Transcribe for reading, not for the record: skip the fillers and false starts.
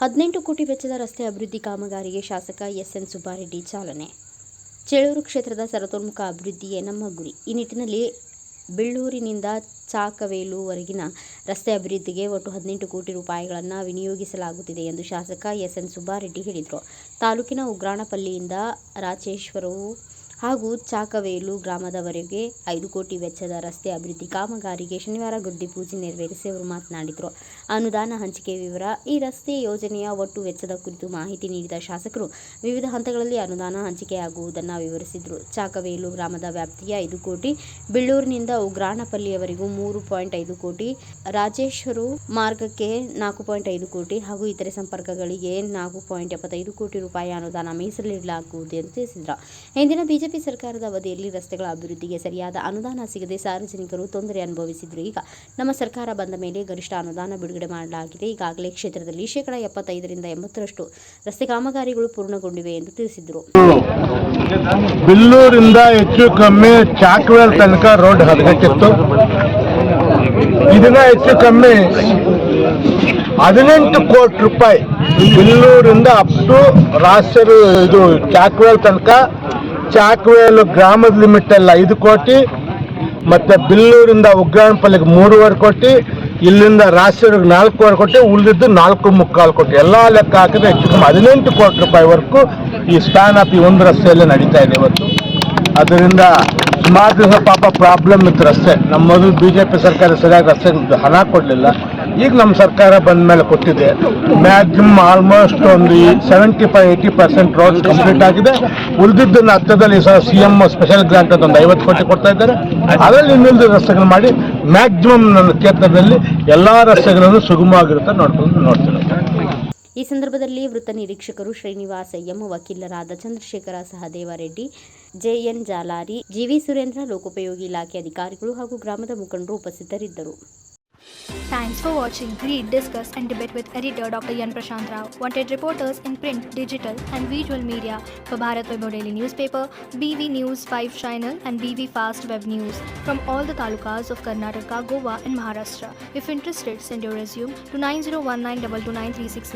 18 ಕೋಟಿ ವೆಚ್ಚದ ರಸ್ತೆ ಅಭಿವೃದ್ಧಿ ಕಾಮಗಾರಿಗೆ ಶಾಸಕ ಎಸ್ಎನ್ ಸುಬ್ಬಾರೆಡ್ಡಿ ಚಾಲನೆ. ಚೇಳೂರು ಕ್ಷೇತ್ರದ ಸರ್ವತೋಮುಖ ಅಭಿವೃದ್ಧಿಯೇ ನಮ್ಮ ಗುರಿ. ಈ ನಿಟ್ಟಿನಲ್ಲಿ ಬೆಳ್ಳೂರಿನಿಂದ ಚಾಕವೇಲುವರೆಗಿನ ರಸ್ತೆ ಅಭಿವೃದ್ಧಿಗೆ ಒಟ್ಟು 18 ಕೋಟಿ ರೂಪಾಯಿಗಳನ್ನು ವಿನಿಯೋಗಿಸಲಾಗುತ್ತಿದೆ ಎಂದು ಶಾಸಕ ಎಸ್ಎನ್ ಸುಬ್ಬಾರೆಡ್ಡಿ ಹೇಳಿದರು. ತಾಲೂಕಿನ ಉಗ್ರಾಣಪಲ್ಲಿಯಿಂದ ರಾಚೇಶ್ವರವು ಹಾಗೂ ಚಾಕವೇಲು ಗ್ರಾಮದವರೆಗೆ 5 ಕೋಟಿ ವೆಚ್ಚದ ರಸ್ತೆ ಅಭಿವೃದ್ಧಿ ಕಾಮಗಾರಿಗೆ ಶನಿವಾರ ಗುದ್ದಿ ಪೂಜೆ ನೆರವೇರಿಸಿ ಅವರು ಮಾತನಾಡಿದರು. ಅನುದಾನ ಹಂಚಿಕೆ ವಿವರ. ಈ ರಸ್ತೆ ಯೋಜನೆಯ ಒಟ್ಟು ವೆಚ್ಚದ ಕುರಿತು ಮಾಹಿತಿ ನೀಡಿದ ಶಾಸಕರು ವಿವಿಧ ಹಂತಗಳಲ್ಲಿ ಅನುದಾನ ಹಂಚಿಕೆಯಾಗುವುದನ್ನು ವಿವರಿಸಿದರು. ಚಾಕವೇಲು ಗ್ರಾಮದ ವ್ಯಾಪ್ತಿಯ 5 ಕೋಟಿ, ಬೆಳ್ಳೂರಿನಿಂದ ಉಗ್ರಾಣಪಲ್ಲಿಯವರೆಗೂ 3.5 ಕೋಟಿ, ರಾಜೇಶ್ವರು ಮಾರ್ಗಕ್ಕೆ 4.5 ಕೋಟಿ ಹಾಗೂ ಇತರೆ ಸಂಪರ್ಕಗಳಿಗೆ 4.75 ಕೋಟಿ ರೂಪಾಯಿ ಅನುದಾನ ಮೀಸಲಿಡಲಾಗುವುದು ಎಂದು ತಿಳಿಸಿದರು. ಹಿಂದಿನ ಬಿಜೆಪಿ ಸರ್ಕಾರದ ಅವಧಿಯಲ್ಲಿ ರಸ್ತೆಗಳ ಅಭಿವೃದ್ಧಿಗೆ ಸರಿಯಾದ ಅನುದಾನ ಸಿಗದೆ ಸಾರ್ವಜನಿಕರು ತೊಂದರೆ ಅನುಭವಿಸಿದ್ರು. ಈಗ ನಮ್ಮ ಸರ್ಕಾರ ಬಂದ ಮೇಲೆ ಗರಿಷ್ಠ ಅನುದಾನ ಬಿಡುಗಡೆ ಮಾಡಲಾಗಿದೆ. ಈಗಾಗಲೇ ಕ್ಷೇತ್ರದಲ್ಲಿ 75% 80% ರಸ್ತೆ ಕಾಮಗಾರಿಗಳು ಪೂರ್ಣಗೊಂಡಿವೆ ಎಂದು ತಿಳಿಸಿದರು. ಬೆಳ್ಳೂರಿಂದ ಹೆಚ್ಚು ಕಮ್ಮಿ ಚಾಕವೇಲ್ ತನಕ ರೋಡ್ ಹದಗೆಟ್ಟಿತ್ತು. ಇದನ್ನ ಹೆಚ್ಚು ಕಮ್ಮಿ 18 ಕೋಟಿ ರೂಪಾಯಿ ಬೆಳ್ಳೂರಿಂದ ಅಪ್ ಟು ರಾಷ್ಟ್ರ ಇದು ಚಾಕವೇಲ್ ತನಕ. ಚಾಕವೇಲು ಗ್ರಾಮದ ಲಿಮಿಟ್ ಎಲ್ಲ 5 ಕೋಟಿ, ಮತ್ತೆ ಬೆಳ್ಳೂರಿಂದ ಉಗ್ರಾಣಪಲ್ಲಿಗೆ 3.5 ಕೋಟಿ, ಇಲ್ಲಿಂದ ರಾಷ್ಟ್ರಕ್ಕೆ 4.5 ಕೋಟಿ, ಉಳಿದಿದ್ದು 4.25 ಕೋಟಿ. ಎಲ್ಲ ಲೆಕ್ಕ ಹಾಕಿದ್ರೆ ಹೆಚ್ಚು ಕಮ್ಮಿ 18 ಕೋಟಿ ರೂಪಾಯಿವರೆಗೂ ಈ ಸ್ಪ್ಯಾನ್ ಆಫ್ ಈ ಒಂದು ರಸ್ತೆಯಲ್ಲಿ ನಡೀತಾ ಇದೆ ಇವತ್ತು. ಅದರಿಂದ ಸುಮಾರು ದಿವಸ ಪಾಪ ಪ್ರಾಬ್ಲಮ್ ಇತ್ತು ರಸ್ತೆ. ನಮ್ಮ ಮೊದಲು ಬಿಜೆಪಿ ಸರ್ಕಾರ ಸರಿಯಾಗಿ ರಸ್ತೆ ಹಣ ಕೊಡಲಿಲ್ಲ. ಈಗ ನಮ್ಮ ಸರ್ಕಾರ ಬಂದ ಮೇಲೆ ಕೊಟ್ಟಿದೆ. ಮ್ಯಾಕ್ಸಿಮಮ್ ಆಲ್ಮೋಸ್ಟ್ ಒಂದು 75-80% ರೋಡ್ಸ್ ಕಂಪ್ಲೀಟ್ ಆಗಿದೆ. ಉಳಿದಿದ್ದನ್ನು ಹತ್ತದಲ್ಲಿ CM ಸ್ಪೆಷಲ್ ಗ್ರಾಂಟ್ ಅಂತ ಒಂದು 50 ಕೋಟಿ ಕೊಡ್ತಾ ಇದ್ದಾರೆ. ಅದರಲ್ಲಿ ಇನ್ನುಳಿದ ರಸ್ತೆಗಳು ಮಾಡಿ ಮ್ಯಾಕ್ಸಿಮಮ್ ನನ್ನ ಕ್ಷೇತ್ರದಲ್ಲಿ ಎಲ್ಲ ರಸ್ತೆಗಳನ್ನು ಸುಗಮವಾಗಿರುತ್ತೆ ನೋಡ್ತೀನಿ. ಈ ಸಂದರ್ಭದಲ್ಲಿ ವೃತ್ತ ನಿರೀಕ್ಷಕರು ಶ್ರೀನಿವಾಸ ಎಂ, ವಕೀಲರಾದ ಚಂದ್ರಶೇಖರ ಸಹದೇವರೆಡ್ಡಿ, JN ಜಾಲಾರಿ, GV ಸುರೇಂದ್ರ, ಲೋಕೋಪಯೋಗಿ ಇಲಾಖೆ ಅಧಿಕಾರಿಗಳು ಹಾಗೂ ಗ್ರಾಮದ ಮುಖಂಡರು ಉಪಸ್ಥಿತರಿದ್ದರು. Thanks for watching. Read, discuss and debate with editor Dr. Yan Prashant Rao. Wanted reporters in print, digital and visual media for Bharat Vaibhav Daily Newspaper, BV News 5 Channel and BV Fast Web News from all the talukas of Karnataka, Goa and Maharashtra. If interested, send your resume to 9019229369.